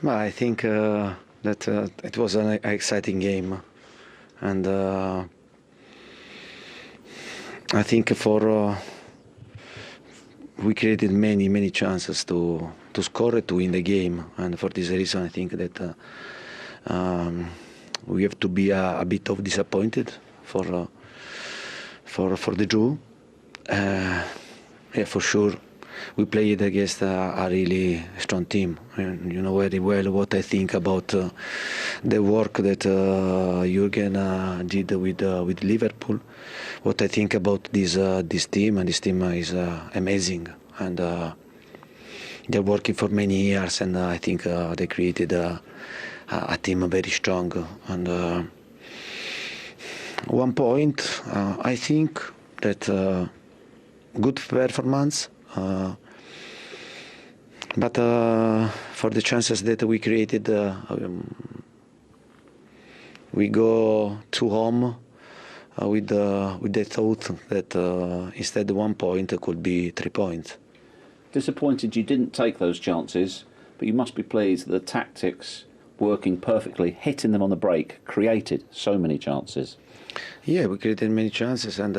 Well, I think that it was an exciting game, and I think we created many chances to score it, to win the game, and for this reason I think that we have to be a bit of disappointed for the draw. Yeah, for sure. We played against a really strong team. And you know very well what I think about the work that Jurgen did with Liverpool. What I think about this team, and this team is amazing. And they're working for many years, and I think they created a team very strong. And 1 point, I think that good performance. But for the chances that we created, we go to home with the thought that instead 1 point could be 3 points. Disappointed you didn't take those chances, but you must be pleased that the tactics working perfectly, hitting them on the break, created so many chances. Yeah, we created many chances, and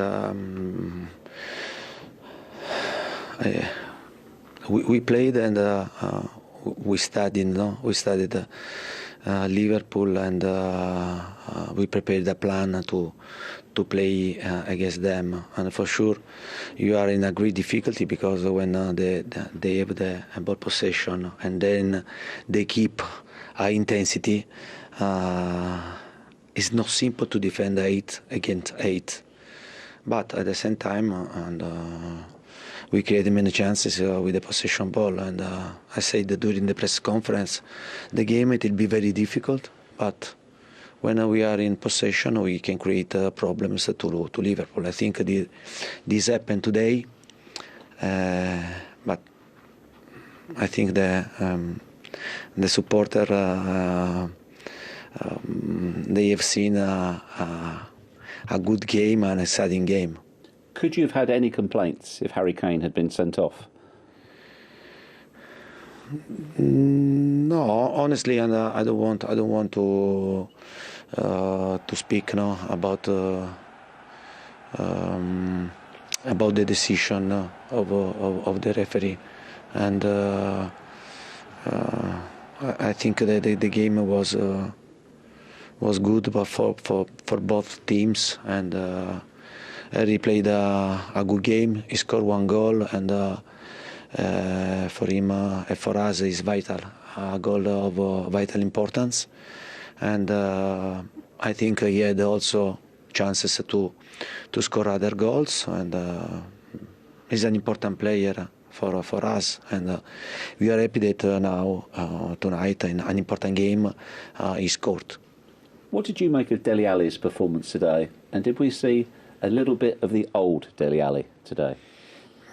we played, and we studied. No, we studied Liverpool, and we prepared a plan to play against them. And for sure, you are in a great difficulty, because when they have the ball possession and then they keep high intensity, it's not simple to defend 8 against 8. But at the same time, we created many chances with the possession ball, and I said that during the press conference, the game it will be very difficult, but when we are in possession, we can create problems to Liverpool. I think this happened today, but I think the supporter they have seen a good game and a exciting game. Could you have had any complaints if Harry Kane had been sent off? No, honestly, and I don't want to speak now about the decision of the referee, and I think that the game was good, but for both teams, and Harry played a good game. He scored 1 goal, and for him and for us is vital, a goal of vital importance. And I think he had also chances to score other goals, and he's an important player for us. And we are happy that now tonight in an important game he scored. What did you make of Dele Alli's performance today? And did we see a little bit of the old Dele Alli today?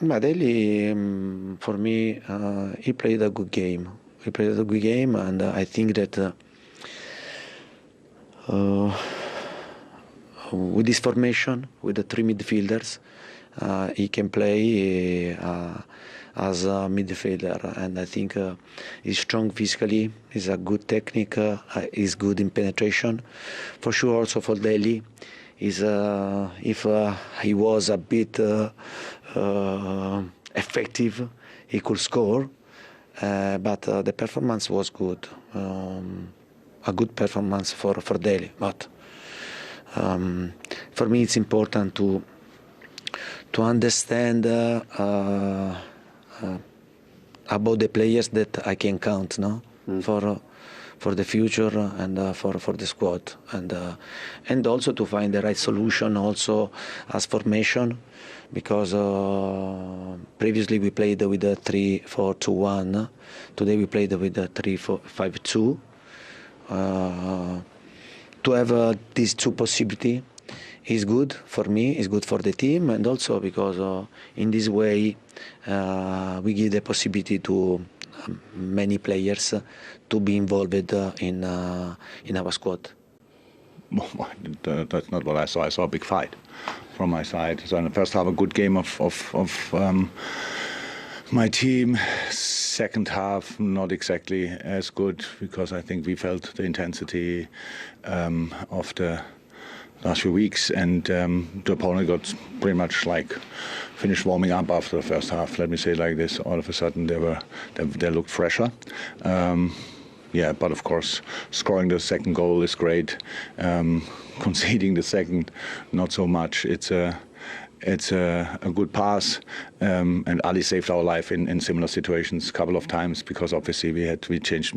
Dele, for me, he played a good game. And I think that with this formation, with the 3 midfielders, he can play as a midfielder, and I think he's strong physically, he's a good technique, he's good in penetration. For sure, also for Dele, is if he was a bit effective, he could score, but the performance was good, a good performance for Dele. But for me, it's important to understand about the players that I can count, no, for the future, and for the squad, and also to find the right solution also as formation, because previously we played with a 3-4-2-1. Today we played with a 3-4-5-2. To have these two possibilities is good for me, is good for the team, and also because in this way we give the possibility to many players to be involved in our squad. That's not what I saw. I saw a big fight from my side. So in the first half, a good game of My team, second half, not exactly as good because I think we felt the intensity of the last few weeks, and the opponent got pretty much like finished warming up after the first half. Let me say it like this: all of a sudden they looked fresher. Yeah, but of course, scoring the second goal is great. Conceding the second, not so much. It's a good pass, and Ali saved our life in similar situations a couple of times because obviously we changed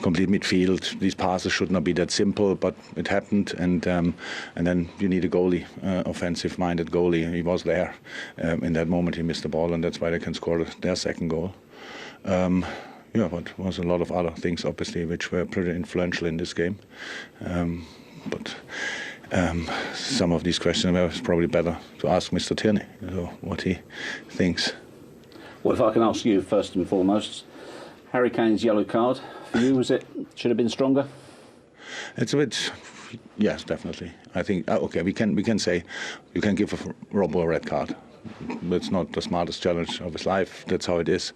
complete midfield. These passes should not be that simple, but it happened, and then you need a goalie, offensive-minded goalie. He was there in that moment. He missed the ball, and that's why they can score their second goal. Yeah, but there was a lot of other things, obviously, which were pretty influential in this game. But some of these questions were probably better to ask Mr. Tierney, what he thinks. Well, if I can ask you first and foremost, Harry Kane's yellow card, for you, should have been stronger? It's a bit, yes, definitely. I think, okay, we can say you can give Robbo a red card. It's not the smartest challenge of his life. That's how it is.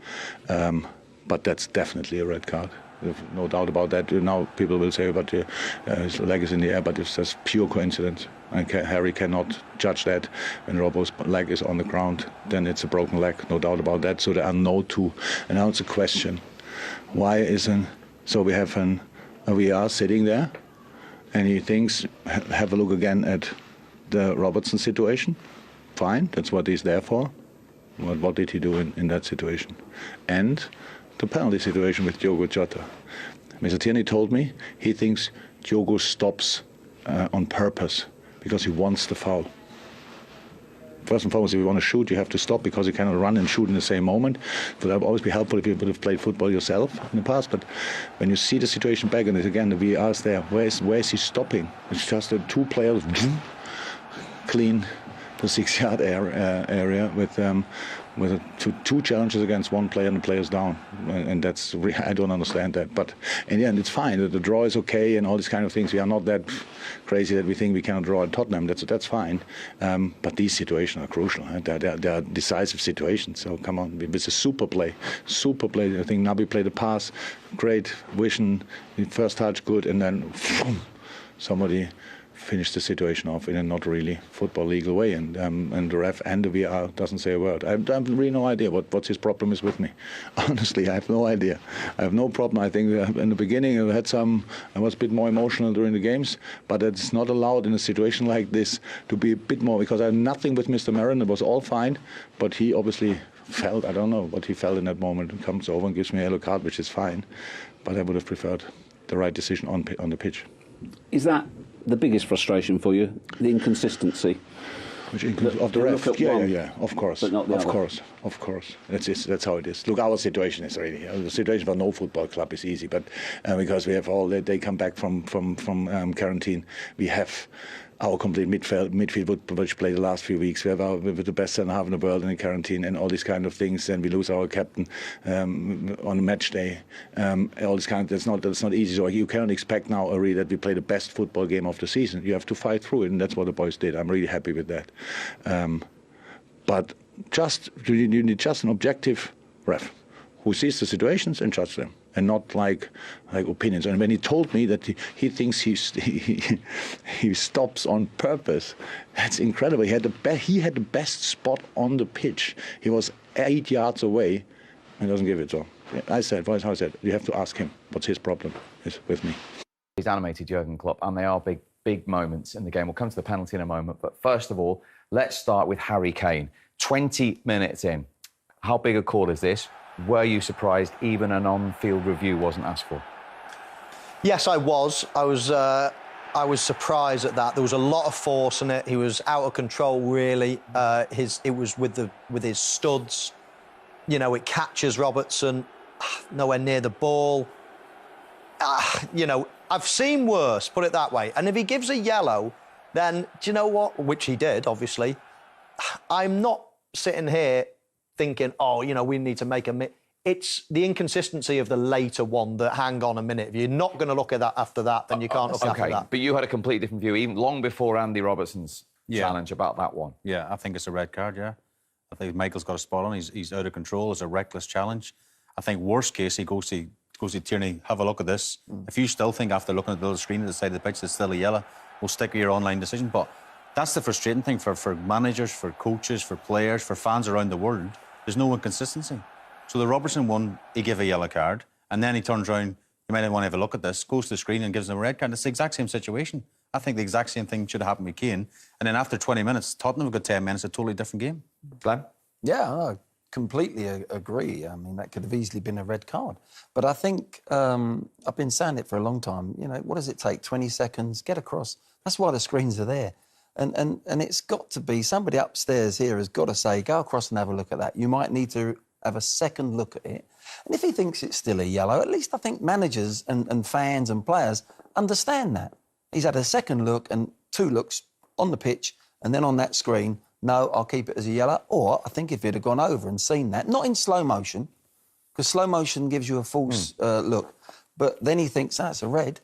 But that's definitely a red card. There's no doubt about that. Now people will say, but his leg is in the air, but it's just pure coincidence. And Harry cannot judge that. When Robbo's leg is on the ground, then it's a broken leg, no doubt about that. So there are no two. And now it's a question. Why isn't... So we have a VAR sitting there, and he thinks, have a look again at the Robertson situation. Fine, that's what he's there for. What did he do in that situation? And the penalty situation with Diogo Jota. Mr. Tierney told me he thinks Diogo stops on purpose because he wants the foul. First and foremost, if you want to shoot, you have to stop because you cannot run and shoot in the same moment. So that would always be helpful if you would have played football yourself in the past. But when you see the situation back, and again, the VAR is there, where is he stopping? It's just the two players clean the 6-yard area with two challenges against one player and the player's down, and that's I don't understand that. But in the end, it's fine. The draw is okay and all these kind of things. We are not that crazy that we think we cannot draw at Tottenham. That's fine. But these situations are crucial. They are decisive situations. So come on, it's a super play. I think Naby played a pass, great vision, first touch good, and then somebody finished the situation off in a not really football legal way, and the ref and the VAR doesn't say a word. I have really no idea what his problem is with me. Honestly, I have no idea. I have no problem. I think in the beginning I was a bit more emotional during the games, but it's not allowed in a situation like this to be a bit more, because I have nothing with Mr. Marin. It was all fine, but he obviously felt, I don't know what he felt in that moment, and comes over and gives me a yellow card, which is fine, but I would have preferred the right decision on the pitch. Is that the biggest frustration for you, the inconsistency? Of the ref? Yeah, of course. But not the other. Of course. That's how it is. Look, our situation is really, the situation for no football club is easy, but because we have they come back from quarantine, we have our complete midfield, which played the last few weeks. We have with the best centre half in the world in quarantine and all these kind of things. And we lose our captain on a match day. All this kind of, that's not easy. So you cannot expect now really that we play the best football game of the season. You have to fight through it, and that's what the boys did. I'm really happy with that. But you need just an objective ref who sees the situations and judges them, and not like opinions. And when he told me that he thinks he stops on purpose, that's incredible. He had the best spot on the pitch. He was 8 yards away and doesn't give it. So I said, you have to ask him what's his problem is with me. He's animated Jurgen Klopp, and they are big moments in the game. We'll come to the penalty in a moment, but first of all, let's start with Harry Kane. 20 minutes in. How big a call is this? Were you surprised even an on-field review wasn't asked for? Yes, I was. I was surprised at that. There was a lot of force in it. He was out of control, really. It was with his studs. You know, it catches Robertson nowhere near the ball. You know, I've seen worse, put it that way. And if he gives a yellow, then do you know what? Which he did, obviously. I'm not sitting here thinking, oh, you know, we need to make it's the inconsistency of the later one that, hang on a minute, if you're not going to look at that after that, then you can't look after that. But you had a completely different view, even long before Andy Robertson's challenge about that one. Yeah, I think it's a red card, yeah. I think Michael's got a spot on. He's out of control. It's a reckless challenge. I think worst case, he goes to Tierney, have a look at this. If you still think after looking at the little screen at the side of the pitch it's still a yellow, we'll stick with your online decision. But that's the frustrating thing for managers, for coaches, for players, for fans around the world. There's no inconsistency. So the Robertson one, he gave a yellow card, and then he turns around, you might want to have a look at this, goes to the screen and gives him a red card. It's the exact same situation. I think the exact same thing should have happened with Kane. And then after 20 minutes, Tottenham have got 10 minutes, a totally different game. Glenn? Yeah, I completely agree. I mean, that could have easily been a red card. But I think, I've been saying it for a long time, you know, what does it take? 20 seconds, get across. That's why the screens are there. And it's got to be, somebody upstairs here has got to say, go across and have a look at that. You might need to have a second look at it. And if he thinks it's still a yellow, at least I think managers and fans and players understand that. He's had a second look and 2 looks on the pitch and then on that screen, no, I'll keep it as a yellow. Or I think if he'd have gone over and seen that, not in slow motion, because slow motion gives you a false look, but then he thinks that's a red,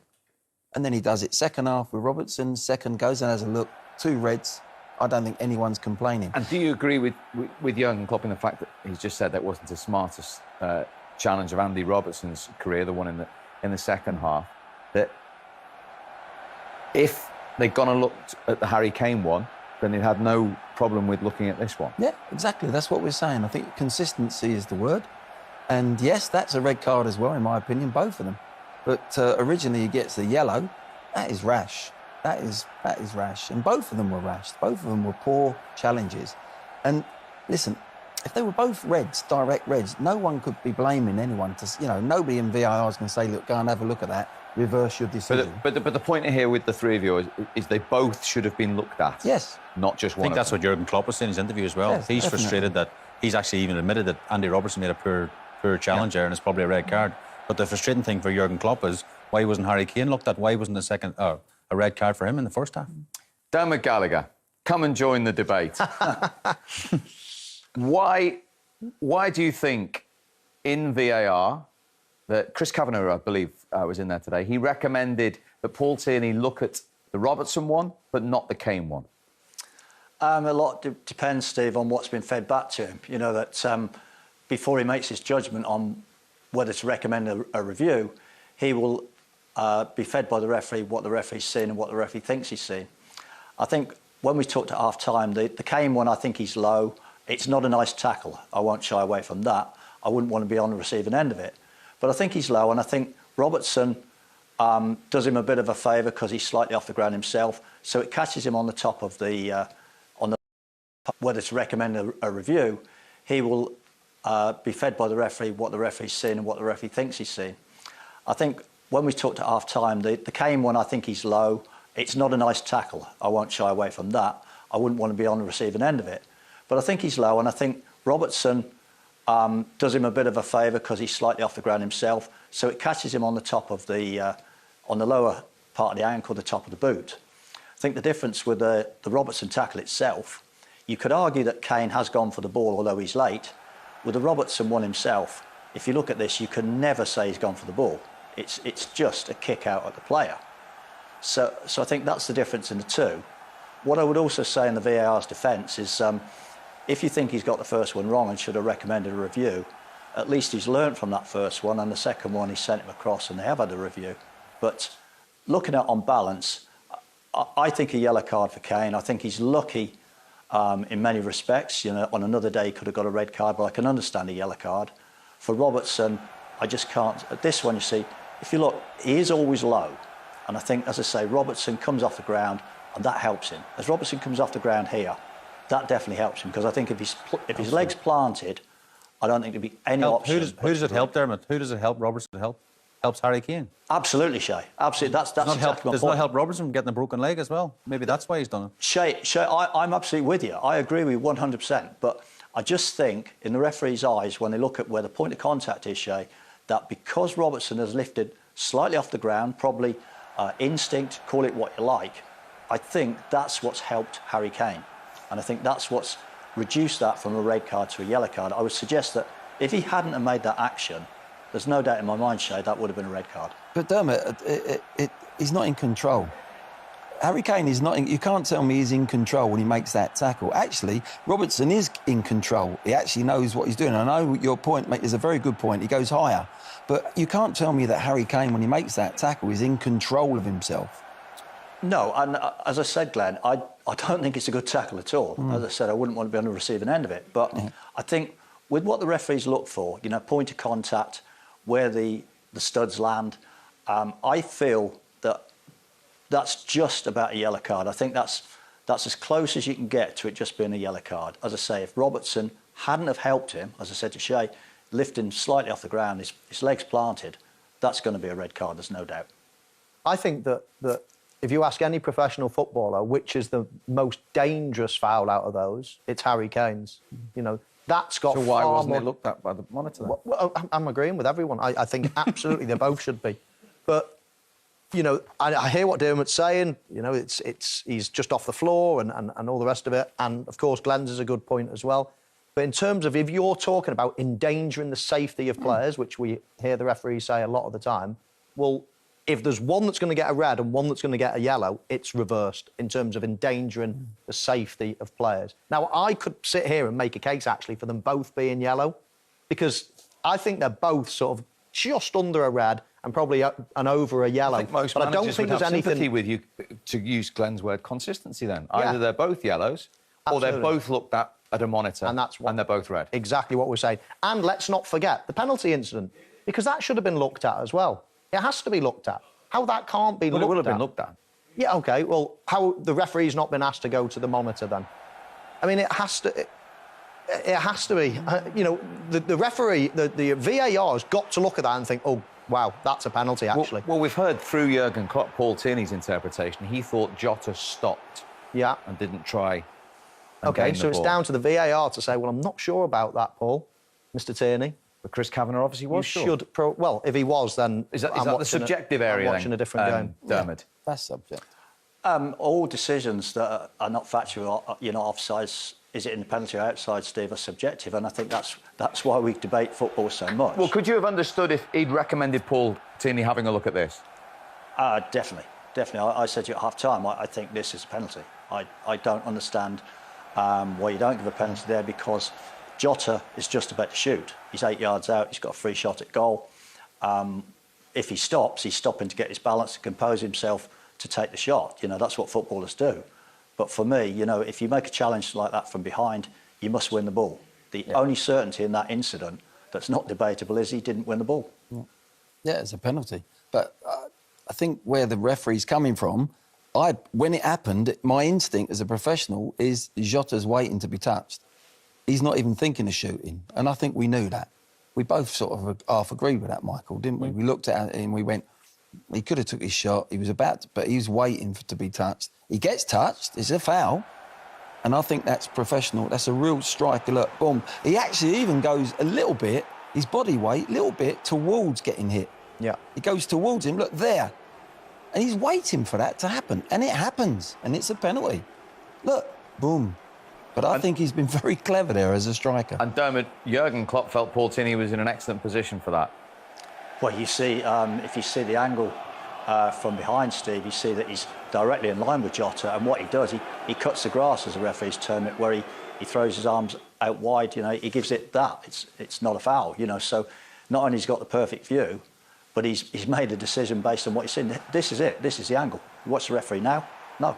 and then he does it second half with Robertson, second goes and has a look, 2 reds. I don't think anyone's complaining. And do you agree with Jurgen Klopp in the fact that he's just said that wasn't the smartest challenge of Andy Robertson's career, the one in the second half, that if they'd gone and looked at the Harry Kane one, then they'd had no problem with looking at this one? Yeah, exactly. That's what we're saying. I think consistency is the word. And yes, that's a red card as well, in my opinion, both of them. But originally he gets the yellow. That is rash. That is rash. And both of them were rash. Both of them were poor challenges. And listen, if they were both reds, direct reds, no one could be blaming anyone. Nobody in VAR is going to say, look, go and have a look at that, reverse your decision. But the point here with the 3 of you is they both should have been looked at. Yes. Not just one. I think that's what Jurgen Klopp was saying in his interview as well. Yes, he's definitely. frustrated that he's actually even admitted that Andy Robertson made a poor challenge there, and it's probably a red card. But the frustrating thing for Jurgen Klopp is why wasn't Harry Kane looked at? Why wasn't a red card for him in the first half? Dermot Gallagher, come and join the debate. Why do you think in VAR that Chris Kavanagh, I believe, was in there today, he recommended that Paul Tierney look at the Robertson one, but not the Kane one? A lot depends, Steve, on what's been fed back to him. You know, that before he makes his judgment on whether to recommend a review, he will be fed by the referee what the referee's seen and what the referee thinks he's seen. I think when we talked at half-time, the Kane one, I think he's low. It's not a nice tackle. I won't shy away from that. I wouldn't want to be on the receiving end of it. But I think he's low, and I think Robertson does him a bit of a favour because he's slightly off the ground himself, so it catches him on the top of the... whether to recommend a review, he will be fed by the referee what the referee's seen and what the referee thinks he's seen. I think when we talked at half-time, the Kane one, I think he's low. It's not a nice tackle. I won't shy away from that. I wouldn't want to be on the receiving end of it. But I think he's low, and I think Robertson does him a bit of a favour because he's slightly off the ground himself, so it catches him on the top of the... on the lower part of the ankle, the top of the boot. I think the difference with the Robertson tackle itself, you could argue that Kane has gone for the ball, although he's late. With the Robertson one himself, if you look at this, you can never say he's gone for the ball. It's just a kick out at the player. So I think that's the difference in the two. What I would also say in the VAR's defence is if you think he's got the first one wrong and should have recommended a review, at least he's learnt from that first one, and the second one he sent him across and they have had a review. But looking at on balance, I think a yellow card for Kane. I think he's lucky in many respects. You know, on another day he could have got a red card, but I can understand a yellow card. For Robertson, I just can't. At this one, you see, if you look, he is always low. And I think, as I say, Robertson comes off the ground and that helps him. As Robertson comes off the ground here, that definitely helps him, because I think if his legs planted, I don't think there'd be any option. Who does it help, Dermot? Who does it help Robertson to help? Helps Harry Kane. Absolutely, Shay. Absolutely. That's does exactly my does point. not help Robertson getting a broken leg as well. Maybe that's why he's done it. Shay, I'm absolutely with you. I agree with you 100%. But I just think, in the referee's eyes, when they look at where the point of contact is, Shay, that because Robertson has lifted slightly off the ground, probably instinct, call it what you like, I think that's what's helped Harry Kane. And I think that's what's reduced that from a red card to a yellow card. I would suggest that if he hadn't have made that action, there's no doubt in my mind, Shay, that would have been a red card. But Dermot, he's not in control. Harry Kane is not in... You can't tell me he's in control when he makes that tackle. Actually, Robertson is in control. He actually knows what he's doing. I know your point, mate, is a very good point. He goes higher. But you can't tell me that Harry Kane, when he makes that tackle, is in control of himself. No, and as I said, Glenn, I don't think it's a good tackle at all. As I said, I wouldn't want to be on the receiving end of it. But I think with what the referees look for, you know, point of contact, where the studs land, I feel that that's just about a yellow card. I think that's as close as you can get to it just being a yellow card. As I say, if Robertson hadn't have helped him, as I said to Shay, lift him slightly off the ground, his legs planted, that's going to be a red card, there's no doubt. I think that if you ask any professional footballer which is the most dangerous foul out of those, it's Harry Kane's. You know, that's got So why far wasn't more... it looked at by the monitor then? Well, I'm agreeing with everyone. I think absolutely they both should be. But, you know, I hear what Dermot's saying. You know, he's just off the floor and all the rest of it. And, of course, Glenn's is a good point as well. But in terms of if you're talking about endangering the safety of players, which we hear the referees say a lot of the time, well, if there's one that's going to get a red and one that's going to get a yellow, it's reversed in terms of endangering the safety of players. Now, I could sit here and make a case, actually, for them both being yellow, because I think they're both sort of just under a red and probably and over a yellow. I think most but I don't managers think would there's have sympathy anything with you, to use Glenn's word, consistency then. Yeah. Either they're both yellows or they're Absolutely. both looked at a monitor And that's what- they're both red. exactly what we're saying. And let's not forget the penalty incident, because that should have been looked at as well. It has to be looked at. How that can't be Well, looked at. it will have been looked at. Yeah, OK. Well, how the referee's not been asked to go to the monitor then? I mean, it has to... It has to be. You know, the referee, the VAR's got to look at that and think, oh, wow, that's a penalty, actually. Well, we've heard through Jurgen Klopp, Paul Tierney's interpretation, he thought Jota stopped Yeah. and didn't try and OK, gain so the it's ball. down to the VAR to say, well, I'm not sure about that, Paul, Mr Tierney. But Chris Kavanagh obviously was You sure. should... well, if he was, then... Is that I'm the watching subjective area I'm watching then, a different game. Dermot? That's subject. All decisions that are not factual, you know, offsides, is it in the penalty or outside, Steve, are subjective, and I think that's why we debate football so much. Well, could you have understood if he'd recommended Paul Tierney having a look at this? Definitely. I said to you at half-time, I think this is a penalty. I don't understand why you don't give a penalty there, because Jota is just about to shoot. He's 8 yards out, he's got a free shot at goal. If he stops, he's stopping to get his balance and compose himself to take the shot. You know, that's what footballers do. But for me, you know, if you make a challenge like that from behind, you must win the ball. The only certainty in that incident that's not debatable is he didn't win the ball. Yeah, it's a penalty. But I think where the referee's coming from, when it happened, my instinct as a professional is Jota's waiting to be touched. He's not even thinking of shooting. And I think we knew that. We both sort of half agreed with that, Michael, didn't we? We looked at it and we went, he could have took his shot. He was about to, but he was waiting to be touched. He gets touched. It's a foul. And I think that's professional. That's a real striker. Look, boom. He actually even goes a little bit, his body weight, a little bit towards getting hit. Yeah. He goes towards him. Look, there. And he's waiting for that to happen. And it happens. And it's a penalty. Look, boom. But I think he's been very clever there as a striker. And Dermot, Jurgen Klopp felt Paul Tierney was in an excellent position for that. Well, you see, if you see the angle from behind, Steve, you see that he's directly in line with Jota, and what he does, he cuts the grass, as the referees term it, where he throws his arms out wide. You know, he gives it that. It's not a foul. You know, so not only has he got the perfect view, but he's made a decision based on what he's seen. This is it. This is the angle. What's the referee now? No.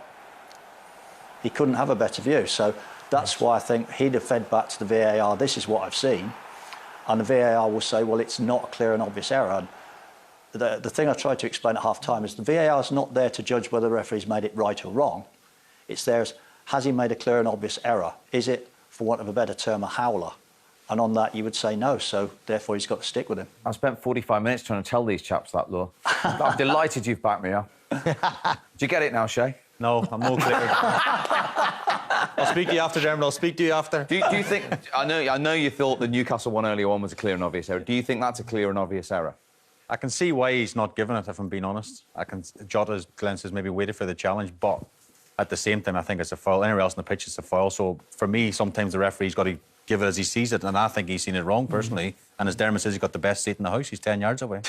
He couldn't have a better view. So that's why I think he'd have fed back to the VAR. This is what I've seen. And the VAR will say, well, it's not a clear and obvious error. And the thing I tried to explain at half-time is the VAR is not there to judge whether the referee's made it right or wrong. It's there as, has he made a clear and obvious error? Is it, for want of a better term, a howler? And on that, you would say no, so therefore he's got to stick with him. I spent 45 minutes trying to tell these chaps that, Law. I'm delighted you've backed me up. Do you get it now, Shay? No, I'm no clear. I'll speak to you after, Dermot. I'll speak to you after. Do you think... I know you thought the Newcastle one earlier on was a clear and obvious error. Do you think that's a clear and obvious error? I can see why he's not given it, if I'm being honest. Jota's Glenn says maybe waited for the challenge, but at the same time, I think it's a foul. Anywhere else on the pitch, it's a foul. So for me, sometimes the referee's got to give it as he sees it, and I think he's seen it wrong, personally. And as Dermot says, he's got the best seat in the house. He's 10 yards away.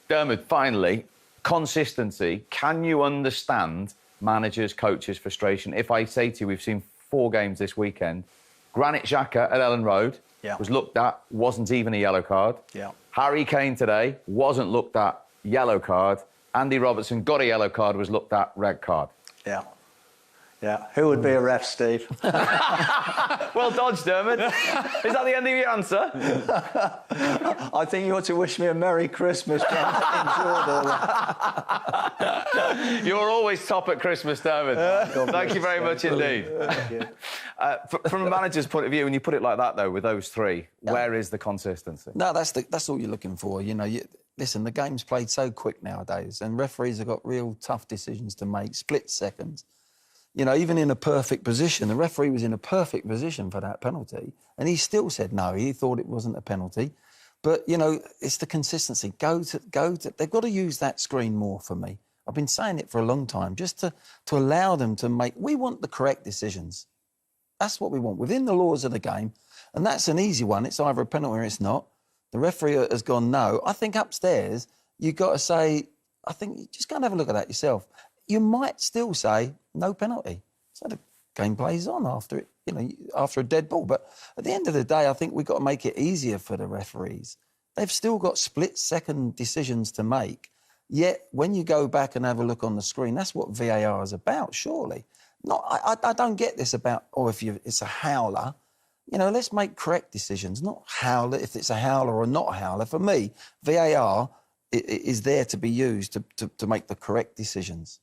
Dermot, finally, consistency. Can you understand managers, coaches' frustration? If I say to you, we've seen 4 games this weekend, Granit Xhaka at Ellen Road Yeah. was looked at, wasn't even a yellow card. Yeah. Harry Kane today wasn't looked at, yellow card. Andy Robertson got a yellow card, was looked at, red card. Yeah. Yeah. Who would be a ref, Steve? Well dodged, Dermot. Is that the end of your answer? I think you ought to wish me a Merry Christmas, trying to enjoy all that. You're always top at Christmas, Dermot. Thank you very much indeed. Thank you. From a manager's point of view, when you put it like that, though, with those three, where is the consistency? No, that's all you're looking for. You know, listen, the game's played so quick nowadays, and referees have got real tough decisions to make, split seconds. You know, even in a perfect position, the referee was in a perfect position for that penalty, and he still said no. He thought it wasn't a penalty, but you know, it's the consistency. Go to. They've got to use that screen more for me. I've been saying it for a long time, just to allow them to make. We want the correct decisions. That's what we want within the laws of the game, and that's an easy one. It's either a penalty or it's not. The referee has gone no. I think upstairs you've got to say. I think just go and have a look at that yourself. You might still say no penalty. So the game plays on after it, you know, after a dead ball. But at the end of the day, I think we've got to make it easier for the referees. They've still got split-second decisions to make. Yet when you go back and have a look on the screen, that's what VAR is about, surely. I don't get this about, it's a howler. You know, let's make correct decisions, not howler, if it's a howler or not a howler. For me, VAR is there to be used to make the correct decisions.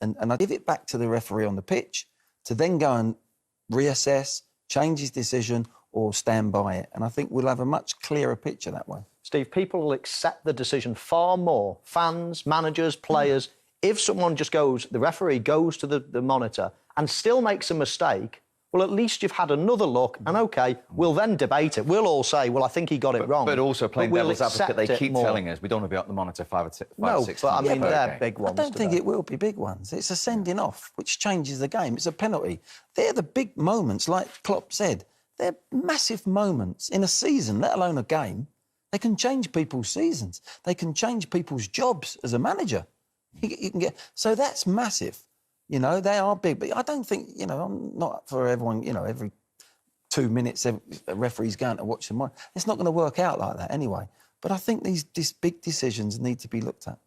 And I give it back to the referee on the pitch to then go and reassess, change his decision or stand by it. And I think we'll have a much clearer picture that way. Steve, people will accept the decision far more, fans, managers, players, if someone just goes, the referee goes to the monitor and still makes a mistake. Well, at least you've had another look, and OK, we'll then debate it. We'll all say, well, I think he got it wrong. But also playing devil's advocate, they keep more. telling us we don't want to be up the monitor five or six times. But I mean, they're game. big ones. I don't think it will be big ones. It's a sending off, which changes the game. It's a penalty. They're the big moments, like Klopp said. They're massive moments in a season, let alone a game. They can change people's seasons. They can change people's jobs as a manager. You can get so that's massive. You know, they are big, but I don't think, you know, I'm not for everyone, you know, every 2 minutes a referee's going to watch them. It's not going to work out like that anyway. But I think these big decisions need to be looked at.